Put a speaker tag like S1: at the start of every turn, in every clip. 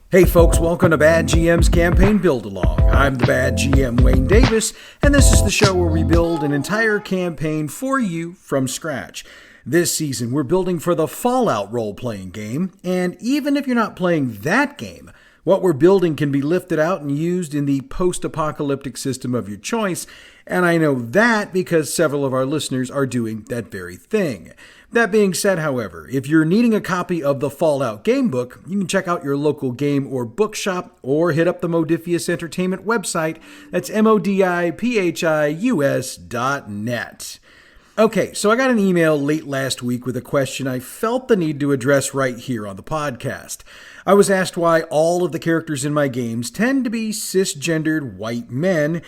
S1: Hey folks, welcome to Bad GM's Campaign Build Along. I'm the Bad GM Wayne Davis, and this is the show where we build an entire campaign for you from scratch. This season, we're building for the Fallout role-playing game, and even if you're not playing that game, what we're building can be lifted out and used in the post-apocalyptic system of your choice, and I know that because several of our listeners are doing that very thing. That being said, however, if you're needing a copy of the Fallout Gamebook, you can check out your local game or bookshop or hit up the Modifius Entertainment website. That's modipius.net. Okay, so I got an email late last week with a question I felt the need to address right here on the podcast. I was asked why all of the characters in my games tend to be cisgendered white men,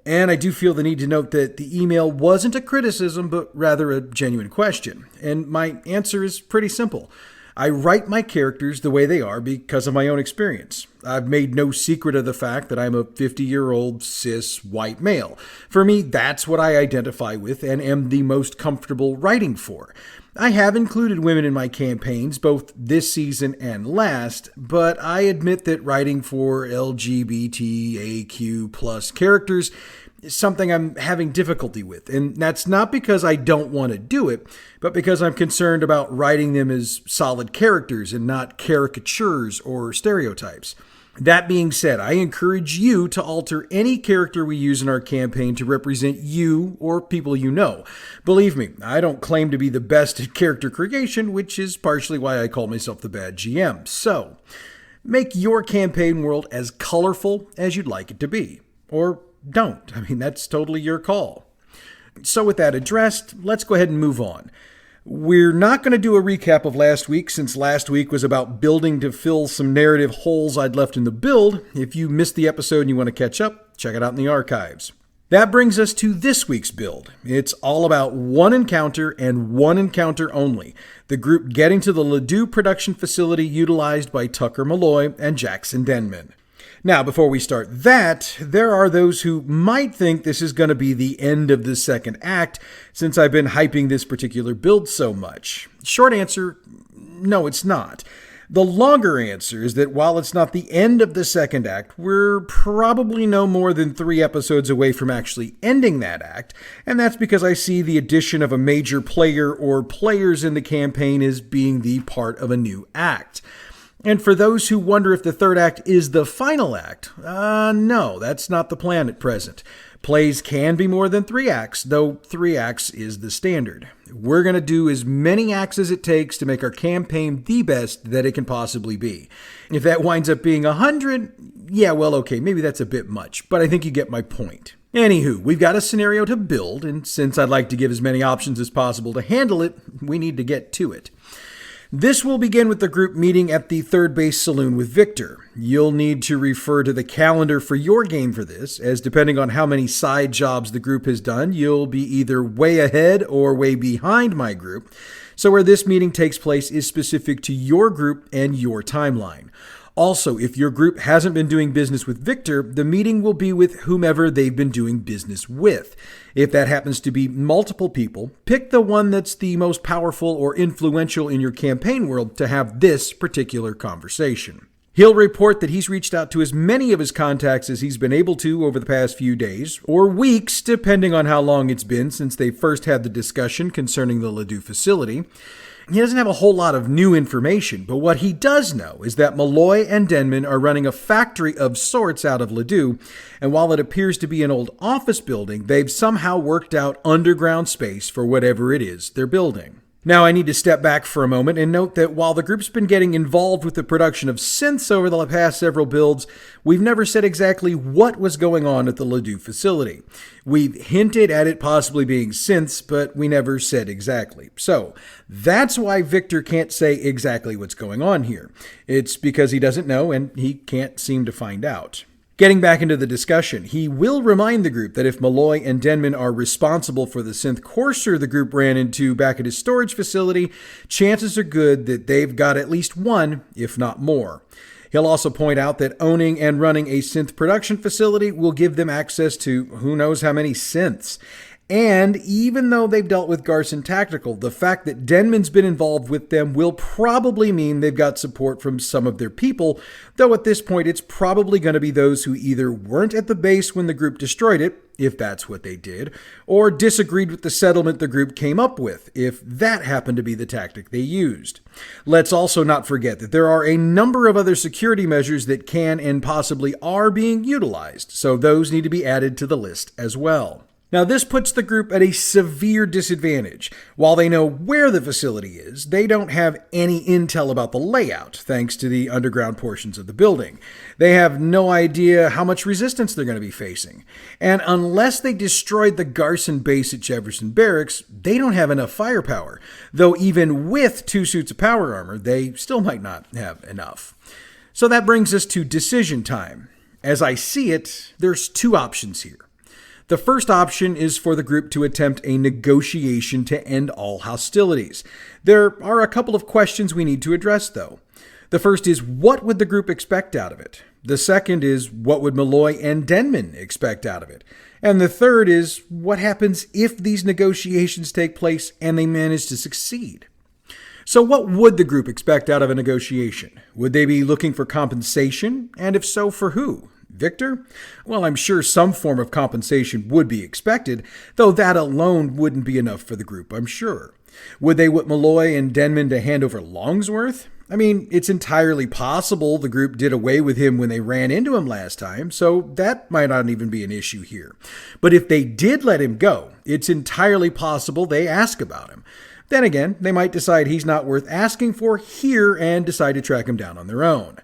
S1: and I do feel the need to note that the email wasn't a criticism, but rather a genuine question. And my answer is pretty simple. I write my characters the way they are because of my own experience. I've made no secret of the fact that I'm a 50-year-old cis white male. For me, that's what I identify with and am the most comfortable writing for. I have included women in my campaigns, both this season and last, but I admit that writing for LGBTAQ plus characters is something I'm having difficulty with. And that's not because I don't want to do it, but because I'm concerned about writing them as solid characters and not caricatures or stereotypes. That being said, I encourage you to alter any character we use in our campaign to represent you or people you know. Believe me, I don't claim to be the best at character creation, which is partially why I call myself the Bad GM. So, make your campaign world as colorful as you'd like it to be. Or don't. I mean, that's totally your call. So with that addressed, let's go ahead and move on. We're not going to do a recap of last week, since last week was about building to fill some narrative holes I'd left in the build. If you missed the episode and you want to catch up, check it out in the archives. That brings us to this week's build. It's all about one encounter and one encounter only. The group getting to the Ladue production facility utilized by Tucker Malloy and Jackson Denman. Now, before we start that, there are those who might think this is going to be the end of the second act, since I've been hyping this particular build so much. Short answer, no, it's not. The longer answer is that while it's not the end of the second act, we're probably no more than 3 episodes away from actually ending that act, and that's because I see the addition of a major player or players in the campaign as being the part of a new act. And for those who wonder if the third act is the final act, no, that's not the plan at present. Plays can be more than 3 acts, though 3 acts is the standard. We're going to do as many acts as it takes to make our campaign the best that it can possibly be. If that winds up being 100, yeah, well, okay, maybe that's a bit much, but I think you get my point. Anywho, we've got a scenario to build, and since I'd like to give as many options as possible to handle it, we need to get to it. This will begin with the group meeting at the Third Base Saloon with Victor. You'll need to refer to the calendar for your game for this, as depending on how many side jobs the group has done, you'll be either way ahead or way behind my group. So where this meeting takes place is specific to your group and your timeline. Also, if your group hasn't been doing business with Victor, the meeting will be with whomever they've been doing business with. If that happens to be multiple people, pick the one that's the most powerful or influential in your campaign world to have this particular conversation. He'll report that he's reached out to as many of his contacts as he's been able to over the past few days, or weeks, depending on how long it's been since they first had the discussion concerning the Ladue facility. He doesn't have a whole lot of new information, but what he does know is that Malloy and Denman are running a factory of sorts out of Ladue, and while it appears to be an old office building, they've somehow worked out underground space for whatever it is they're building. Now, I need to step back for a moment and note that while the group's been getting involved with the production of synths over the past several builds, we've never said exactly what was going on at the Ladue facility. We've hinted at it possibly being synths, but we never said exactly. So, that's why Victor can't say exactly what's going on here. It's because he doesn't know and he can't seem to find out. Getting back into the discussion, he will remind the group that if Malloy and Denman are responsible for the synth courser the group ran into back at his storage facility, chances are good that they've got at least one, if not more. He'll also point out that owning and running a synth production facility will give them access to who knows how many synths. And even though they've dealt with Garson Tactical, the fact that Denman's been involved with them will probably mean they've got support from some of their people, though at this point it's probably going to be those who either weren't at the base when the group destroyed it, if that's what they did, or disagreed with the settlement the group came up with, if that happened to be the tactic they used. Let's also not forget that there are a number of other security measures that can and possibly are being utilized, so those need to be added to the list as well. Now, this puts the group at a severe disadvantage. While they know where the facility is, they don't have any intel about the layout, thanks to the underground portions of the building. They have no idea how much resistance they're going to be facing. And unless they destroyed the Garson base at Jefferson Barracks, they don't have enough firepower. Though even with 2 suits of power armor, they still might not have enough. So that brings us to decision time. As I see it, there's 2 options here. The first option is for the group to attempt a negotiation to end all hostilities. There are a couple of questions we need to address, though. The first is, what would the group expect out of it? The second is, what would Malloy and Denman expect out of it? And the third is, what happens if these negotiations take place and they manage to succeed? So what would the group expect out of a negotiation? Would they be looking for compensation? And if so, for who? Victor? Well, I'm sure some form of compensation would be expected, though that alone wouldn't be enough for the group, I'm sure. Would they want Malloy and Denman to hand over Longsworth? I mean, it's entirely possible the group did away with him when they ran into him last time, so that might not even be an issue here. But if they did let him go, it's entirely possible they ask about him. Then again, they might decide he's not worth asking for here and decide to track him down on their own.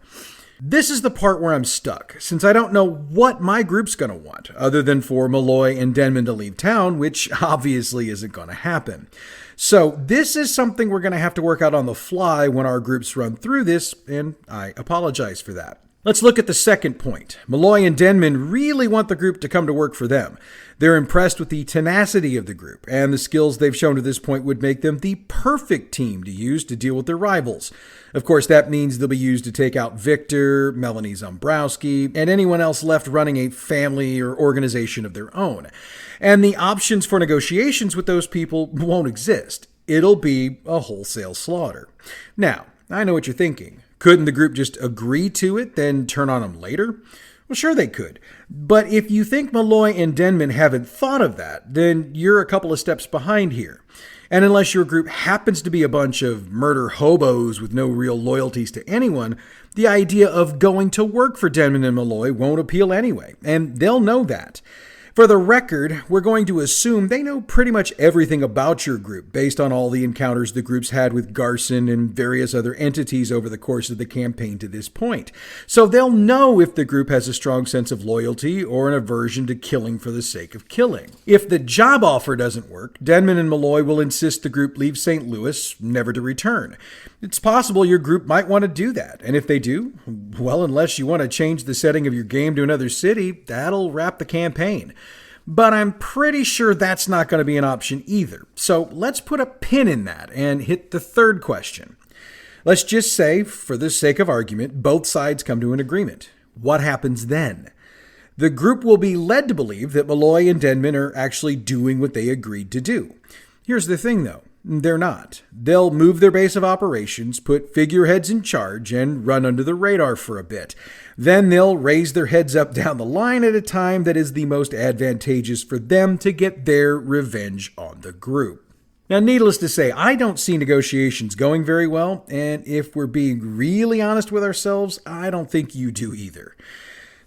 S1: This is the part where I'm stuck, since I don't know what my group's going to want, other than for Malloy and Denman to leave town, which obviously isn't going to happen. So this is something we're going to have to work out on the fly when our groups run through this, and I apologize for that. Let's look at the second point. Malloy and Denman really want the group to come to work for them. They're impressed with the tenacity of the group, and the skills they've shown to this point would make them the perfect team to use to deal with their rivals. Of course, that means they'll be used to take out Victor, Melanie Zombrowski, and anyone else left running a family or organization of their own. And the options for negotiations with those people won't exist. It'll be a wholesale slaughter. Now, I know what you're thinking. Couldn't the group just agree to it, then turn on them later? Well, sure they could. But if you think Malloy and Denman haven't thought of that, then you're a couple of steps behind here. And unless your group happens to be a bunch of murder hobos with no real loyalties to anyone, the idea of going to work for Denman and Malloy won't appeal anyway, and they'll know that. For the record, we're going to assume they know pretty much everything about your group based on all the encounters the group's had with Garson and various other entities over the course of the campaign to this point. So they'll know if the group has a strong sense of loyalty or an aversion to killing for the sake of killing. If the job offer doesn't work, Denman and Malloy will insist the group leave St. Louis, never to return. It's possible your group might want to do that, and if they do, well, unless you want to change the setting of your game to another city, that'll wrap the campaign. But I'm pretty sure that's not going to be an option either. So let's put a pin in that and hit the third question. Let's just say, for the sake of argument, both sides come to an agreement. What happens then? The group will be led to believe that Malloy and Denman are actually doing what they agreed to do. Here's the thing, though. They're not. They'll move their base of operations, put figureheads in charge, and run under the radar for a bit. Then they'll raise their heads up down the line at a time that is the most advantageous for them to get their revenge on the group. Now, needless to say, I don't see negotiations going very well, and if we're being really honest with ourselves, I don't think you do either.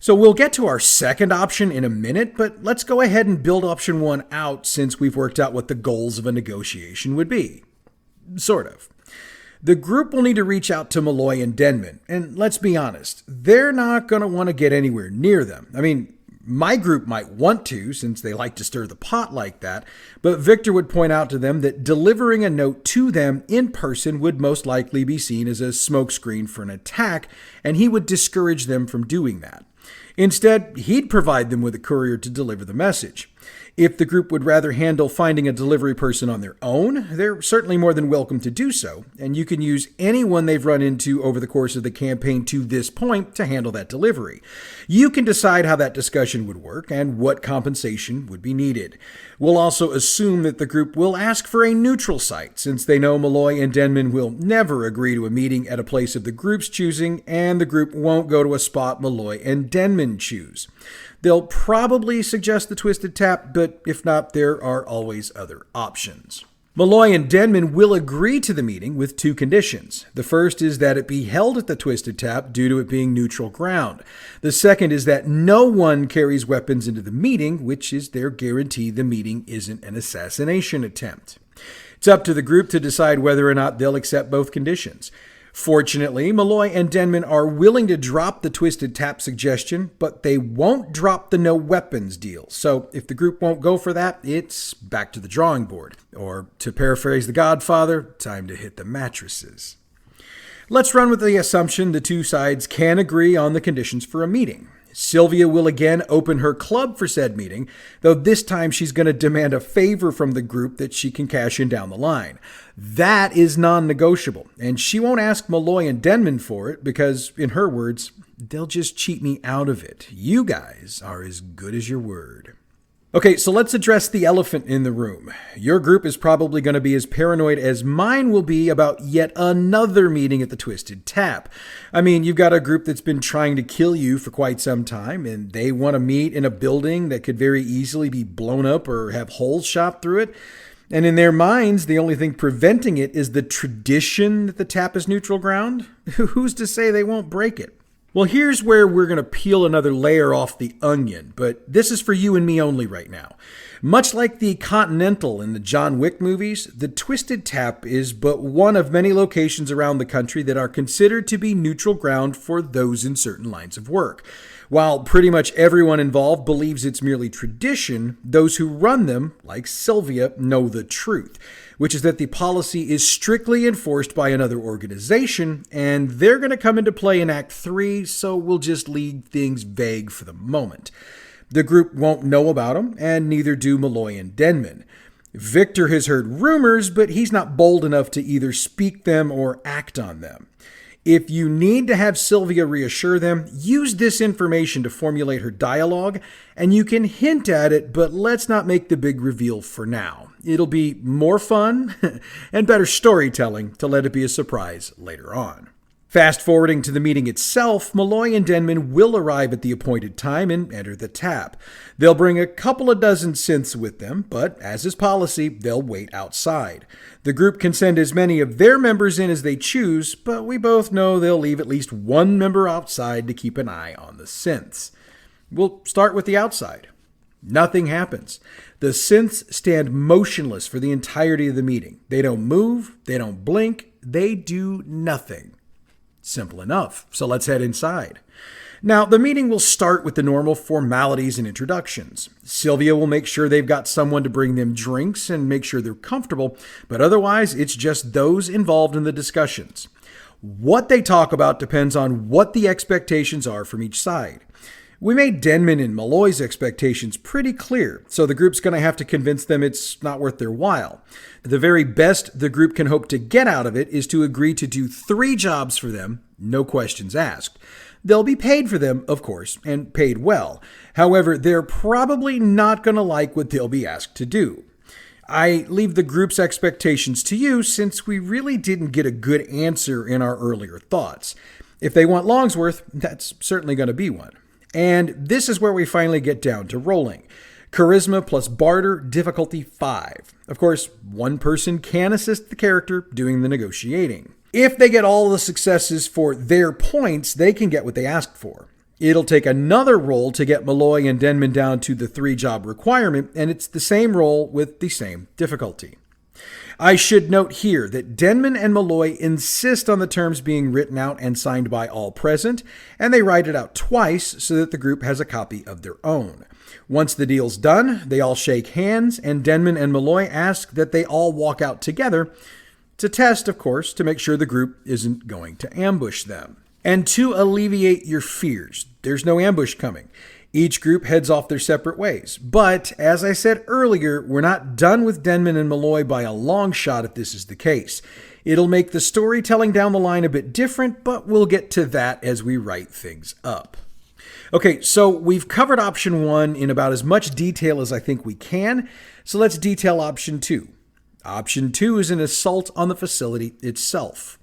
S1: So we'll get to our second option in a minute, but let's go ahead and build option 1 out since we've worked out what the goals of a negotiation would be. Sort of. The group will need to reach out to Malloy and Denman, and let's be honest, they're not going to want to get anywhere near them. I mean, my group might want to, since they like to stir the pot like that, but Victor would point out to them that delivering a note to them in person would most likely be seen as a smokescreen for an attack, and he would discourage them from doing that. Instead, he'd provide them with a courier to deliver the message. If the group would rather handle finding a delivery person on their own, they're certainly more than welcome to do so, and you can use anyone they've run into over the course of the campaign to this point to handle that delivery. You can decide how that discussion would work and what compensation would be needed. We'll also assume that the group will ask for a neutral site, since they know Malloy and Denman will never agree to a meeting at a place of the group's choosing, and the group won't go to a spot Malloy and Denman choose. They'll probably suggest the Twisted Tap, but if not, there are always other options. Malloy and Denman will agree to the meeting with two conditions. The first is that it be held at the Twisted Tap due to it being neutral ground. The second is that no one carries weapons into the meeting, which is their guarantee the meeting isn't an assassination attempt. It's up to the group to decide whether or not they'll accept both conditions. Fortunately, Malloy and Denman are willing to drop the Twisted Tap suggestion, but they won't drop the no weapons deal. So if the group won't go for that, it's back to the drawing board. Or to paraphrase The Godfather, time to hit the mattresses. Let's run with the assumption the two sides can agree on the conditions for a meeting. Sylvia will again open her club for said meeting, though this time she's going to demand a favor from the group that she can cash in down the line. That is non-negotiable, and she won't ask Malloy and Denman for it because, in her words, they'll just cheat me out of it. You guys are as good as your word. Okay, so let's address the elephant in the room. Your group is probably going to be as paranoid as mine will be about yet another meeting at the Twisted Tap. I mean, you've got a group that's been trying to kill you for quite some time, and they want to meet in a building that could very easily be blown up or have holes shot through it. And in their minds, the only thing preventing it is the tradition that the tap is neutral ground. Who's to say they won't break it? Well, here's where we're going to peel another layer off the onion, but this is for you and me only right now. Much like the Continental in the John Wick movies, the Twisted Tap is but one of many locations around the country that are considered to be neutral ground for those in certain lines of work. While pretty much everyone involved believes it's merely tradition, those who run them, like Sylvia, know the truth, which is that the policy is strictly enforced by another organization, and they're going to come into play in Act 3, so we'll just leave things vague for the moment. The group won't know about them, and neither do Malloy and Denman. Victor has heard rumors, but he's not bold enough to either speak them or act on them. If you need to have Sylvia reassure them, use this information to formulate her dialogue, and you can hint at it, but let's not make the big reveal for now. It'll be more fun and better storytelling to let it be a surprise later on. Fast forwarding to the meeting itself, Malloy and Denman will arrive at the appointed time and enter the tap. They'll bring a couple of dozen synths with them, but as is policy, they'll wait outside. The group can send as many of their members in as they choose, but we both know they'll leave at least one member outside to keep an eye on the synths. We'll start with the outside. Nothing happens. The synths stand motionless for the entirety of the meeting. They don't move, they don't blink, they do nothing. Simple enough, so let's head inside. Now, the meeting will start with the normal formalities and introductions. Sylvia will make sure they've got someone to bring them drinks and make sure they're comfortable, but otherwise it's just those involved in the discussions. What they talk about depends on what the expectations are from each side. We made Denman and Malloy's expectations pretty clear, so the group's going to have to convince them it's not worth their while. The very best the group can hope to get out of it is to agree to do 3 jobs for them, no questions asked. They'll be paid for them, of course, and paid well. However, they're probably not going to like what they'll be asked to do. I leave the group's expectations to you since we really didn't get a good answer in our earlier thoughts. If they want Longsworth, that's certainly going to be one. And this is where we finally get down to rolling. Charisma plus barter, difficulty 5. Of course, one person can assist the character doing the negotiating. If they get all the successes for their points, they can get what they asked for. It'll take another roll to get Malloy and Denman down to the 3-job requirement, and it's the same roll with the same difficulty. I should note here that Denman and Malloy insist on the terms being written out and signed by all present, and they write it out twice so that the group has a copy of their own. Once the deal's done, they all shake hands, and Denman and Malloy ask that they all walk out together. It's a test, of course, to make sure the group isn't going to ambush them. And to alleviate your fears, there's no ambush coming. Each group heads off their separate ways. But, as I said earlier, we're not done with Denman and Malloy by a long shot if this is the case. It'll make the storytelling down the line a bit different, but we'll get to that as we write things up. Okay, so we've covered option 1 in about as much detail as I think we can, so let's detail option 2. Option 2 is an assault on the facility itself.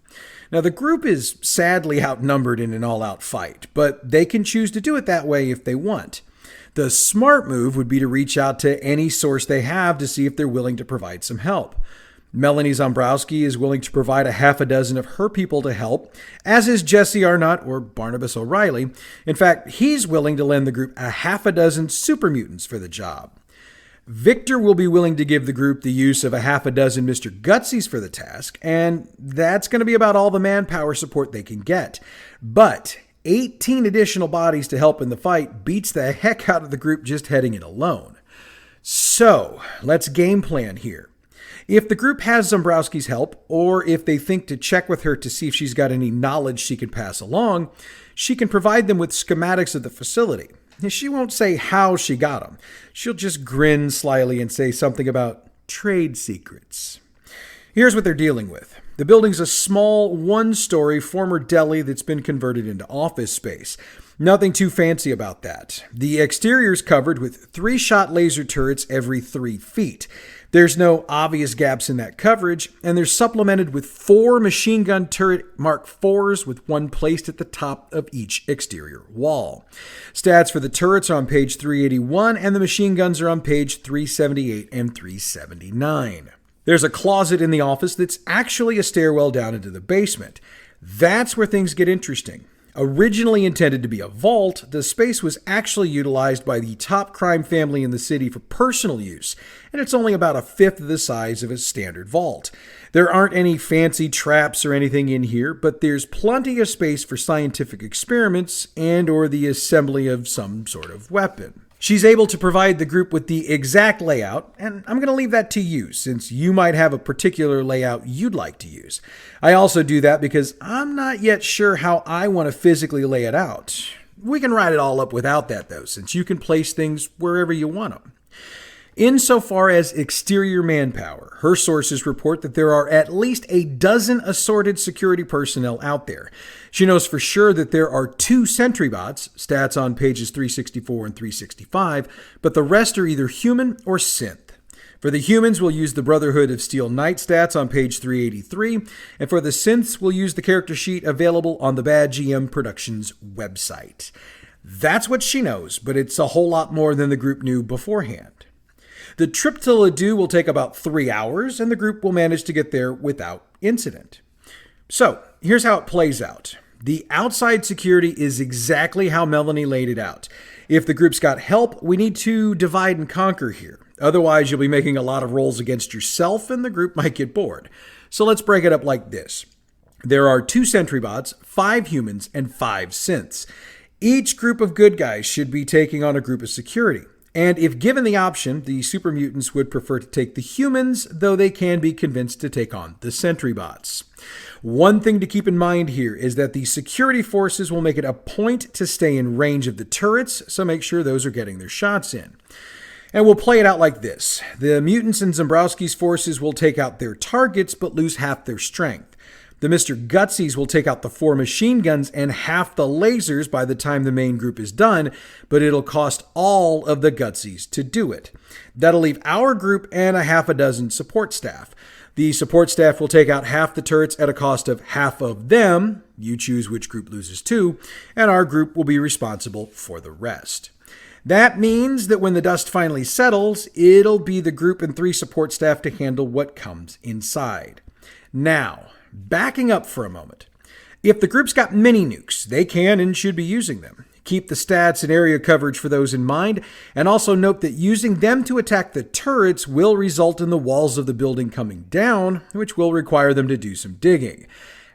S1: Now, the group is sadly outnumbered in an all-out fight, but they can choose to do it that way if they want. The smart move would be to reach out to any source they have to see if they're willing to provide some help. Melanie Zombrowski is willing to provide a half a dozen of her people to help, as is Jesse Arnott or Barnabas O'Reilly. In fact, he's willing to lend the group a half a dozen super mutants for the job. Victor will be willing to give the group the use of a half a dozen Mr. Gutsies for the task, and that's going to be about all the manpower support they can get. But 18 additional bodies to help in the fight beats the heck out of the group just heading it alone. So, let's game plan here. If the group has Zombrowski's help, or if they think to check with her to see if she's got any knowledge she can pass along, she can provide them with schematics of the facility. She won't say how she got them. She'll just grin slyly and say something about trade secrets. Here's what they're dealing with. The building's a small, one-story former deli that's been converted into office space. Nothing too fancy about that. The exterior's covered with 3-shot laser turrets every 3 feet. There's no obvious gaps in that coverage, and they're supplemented with 4 machine gun turret Mark IVs with one placed at the top of each exterior wall. Stats for the turrets are on page 381, and the machine guns are on page 378 and 379. There's a closet in the office that's actually a stairwell down into the basement. That's where things get interesting. Originally intended to be a vault, the space was actually utilized by the top crime family in the city for personal use, and it's only about a fifth of the size of a standard vault. There aren't any fancy traps or anything in here, but there's plenty of space for scientific experiments and or the assembly of some sort of weapon. She's able to provide the group with the exact layout, and I'm going to leave that to you, since you might have a particular layout you'd like to use. I also do that because I'm not yet sure how I want to physically lay it out. We can write it all up without that, though, since you can place things wherever you want them. Insofar as exterior manpower, her sources report that there are at least a dozen assorted security personnel out there. She knows for sure that there are 2 sentry bots, stats on pages 364 and 365, but the rest are either human or synth. For the humans, we'll use the Brotherhood of Steel Knight stats on page 383, and for the synths, we'll use the character sheet available on the Bad GM Productions website. That's what she knows, but it's a whole lot more than the group knew beforehand. The trip to Ladue will take about 3 hours, and the group will manage to get there without incident. So, here's how it plays out. The outside security is exactly how Melanie laid it out. If the group's got help, we need to divide and conquer here. Otherwise, you'll be making a lot of rolls against yourself, and the group might get bored. So let's break it up like this. There are 2 sentry bots, 5 humans, and 5 synths. Each group of good guys should be taking on a group of security. And if given the option, the super mutants would prefer to take the humans, though they can be convinced to take on the sentry bots. One thing to keep in mind here is that the security forces will make it a point to stay in range of the turrets, so make sure those are getting their shots in. And we'll play it out like this. The mutants and Zombrowski's forces will take out their targets, but lose half their strength. The Mr. Gutsies will take out the 4 machine guns and half the lasers by the time the main group is done, but it'll cost all of the Gutsies to do it. That'll leave our group and a half a dozen support staff. The support staff will take out half the turrets at a cost of half of them. You choose which group loses to, and our group will be responsible for the rest. That means that when the dust finally settles, it'll be the group and 3 support staff to handle what comes inside. Now, backing up for a moment. If the group's got mini nukes, they can and should be using them. Keep the stats and area coverage for those in mind, and also note that using them to attack the turrets will result in the walls of the building coming down, which will require them to do some digging.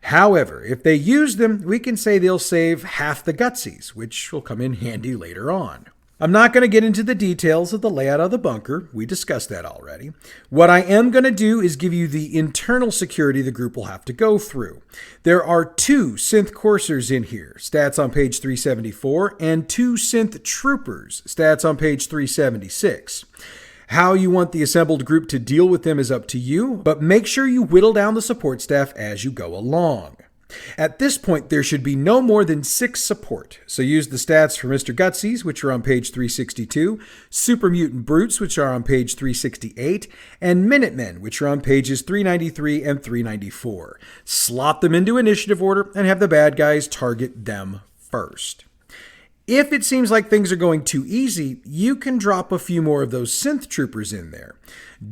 S1: However, if they use them, we can say they'll save half the Gutsies, which will come in handy later on. I'm not going to get into the details of the layout of the bunker. We discussed that already. What I am going to do is give you the internal security the group will have to go through. There are 2 synth coursers in here, stats on page 374, and 2 synth troopers, stats on page 376. How you want the assembled group to deal with them is up to you, but make sure you whittle down the support staff as you go along. At this point, there should be no more than 6 support, so use the stats for Mr. Gutsies, which are on page 362, Super Mutant Brutes, which are on page 368, and Minutemen, which are on pages 393 and 394. Slot them into initiative order and have the bad guys target them first. If it seems like things are going too easy, you can drop a few more of those synth troopers in there.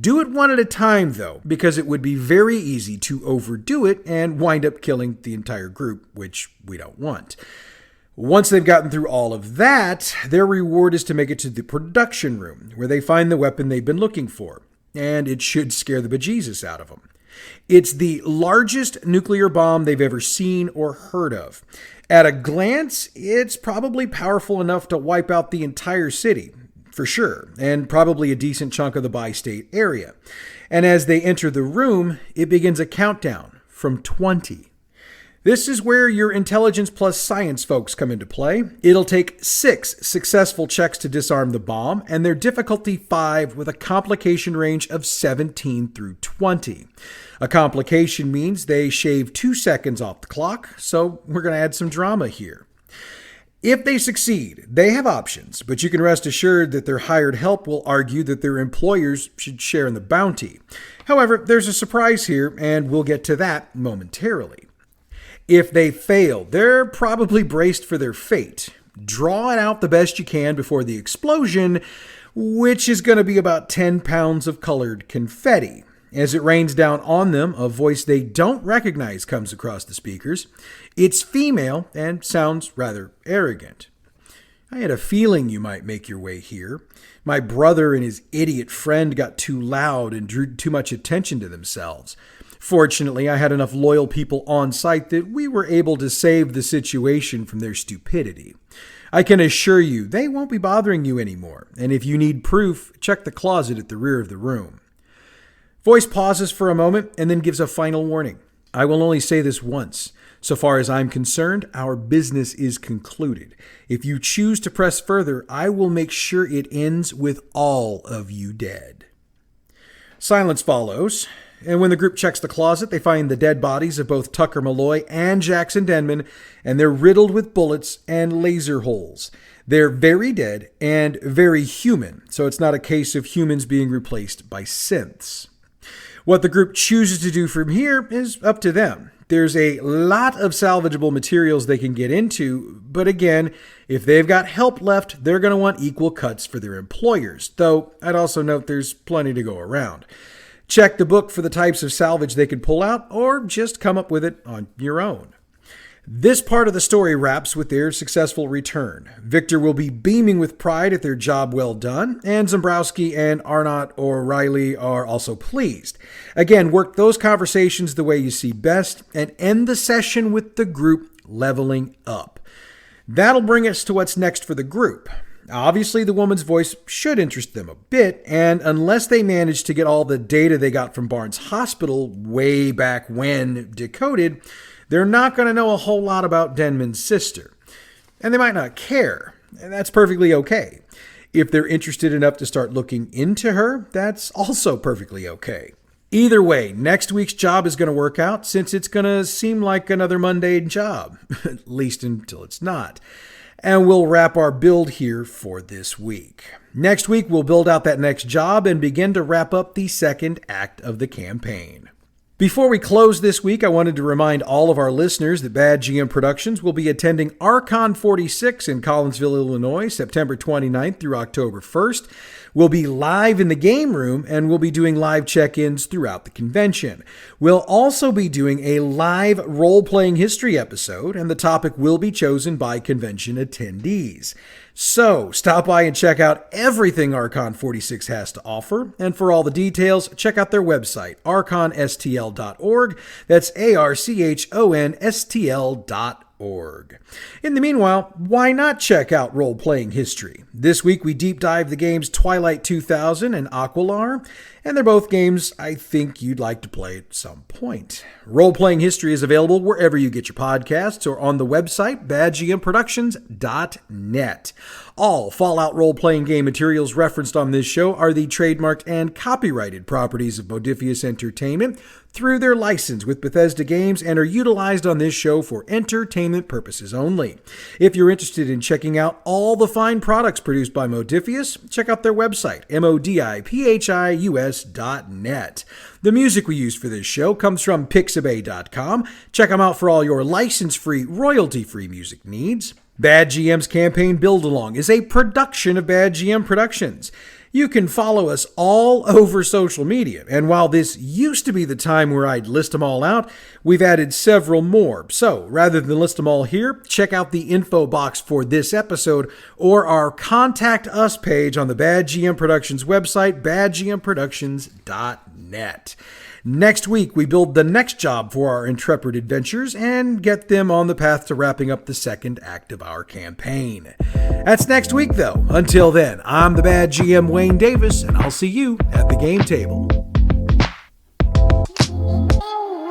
S1: Do it one at a time, though, because it would be very easy to overdo it and wind up killing the entire group, which we don't want. Once they've gotten through all of that, their reward is to make it to the production room, where they find the weapon they've been looking for, and it should scare the bejesus out of them. It's the largest nuclear bomb they've ever seen or heard of. At a glance, it's probably powerful enough to wipe out the entire city, for sure, and probably a decent chunk of the bi-state area. And as they enter the room, it begins a countdown from 20. This is where your intelligence plus science folks come into play. It'll take 6 successful checks to disarm the bomb, and their difficulty 5 with a complication range of 17 through 20. A complication means they shave 2 seconds off the clock, so we're going to add some drama here. If they succeed, they have options, but you can rest assured that their hired help will argue that their employers should share in the bounty. However, there's a surprise here, and we'll get to that momentarily. If they fail, they're probably braced for their fate. Draw it out the best you can before the explosion, which is going to be about 10 pounds of colored confetti. As it rains down on them, a voice they don't recognize comes across the speakers. It's female and sounds rather arrogant. I had a feeling you might make your way here. My brother and his idiot friend got too loud and drew too much attention to themselves. Fortunately, I had enough loyal people on site that we were able to save the situation from their stupidity. I can assure you, they won't be bothering you anymore, and if you need proof, check the closet at the rear of the room. Voice pauses for a moment and then gives a final warning. I will only say this once. So far as I'm concerned, our business is concluded. If you choose to press further, I will make sure it ends with all of you dead. Silence follows, and when the group checks the closet, they find the dead bodies of both Tucker Malloy and Jackson Denman, and they're riddled with bullets and laser holes. They're very dead and very human, so it's not a case of humans being replaced by synths. What the group chooses to do from here is up to them. There's a lot of salvageable materials they can get into, but again, if they've got help left, they're going to want equal cuts for their employers, though I'd also note there's plenty to go around. Check the book for the types of salvage they can pull out, or just come up with it on your own. This part of the story wraps with their successful return. Victor will be beaming with pride at their job well done, and Zombrowski and Arnott or Riley are also pleased. Again, work those conversations the way you see best, and end the session with the group leveling up. That'll bring us to what's next for the group. Obviously, the woman's voice should interest them a bit, and unless they manage to get all the data they got from Barnes Hospital way back when decoded, they're not going to know a whole lot about Denman's sister. And they might not care, and that's perfectly okay. If they're interested enough to start looking into her, that's also perfectly okay. Either way, next week's job is going to work out, since it's going to seem like another mundane job, at least until it's not. And we'll wrap our build here for this week. Next week, we'll build out that next job and begin to wrap up the second act of the campaign. Before we close this week, I wanted to remind all of our listeners that Bad GM Productions will be attending Archon 46 in Collinsville, Illinois, September 29th through October 1st. We'll be live in the game room, and we'll be doing live check-ins throughout the convention. We'll also be doing a live role-playing history episode, and the topic will be chosen by convention attendees. So, stop by and check out everything Archon 46 has to offer, and for all the details, check out their website, archonstl.org. That's ARCHONSTL.org. In the meanwhile, why not check out Role Playing History? This week we deep dive the games Twilight 2000 and Aquilar, and they're both games I think you'd like to play at some point. Role Playing History is available wherever you get your podcasts or on the website badgmproductions.net. All Fallout role-playing game materials referenced on this show are the trademarked and copyrighted properties of Modiphius Entertainment through their license with Bethesda Games and are utilized on this show for entertainment purposes only. If you're interested in checking out all the fine products produced by Modiphius, check out their website, modiphius.net. The music we use for this show comes from Pixabay.com. Check them out for all your license-free, royalty-free music needs. Bad GM's Campaign Build-Along is a production of Bad GM Productions. You can follow us all over social media, and while this used to be the time where I'd list them all out, we've added several more. So, rather than list them all here, check out the info box for this episode or our Contact Us page on the Bad GM Productions website, badgmproductions.net. Next week, we build the next job for our intrepid adventurers and get them on the path to wrapping up the second act of our campaign. That's next week, though. Until then, I'm the Bad GM Wayne Davis, and I'll see you at the game table.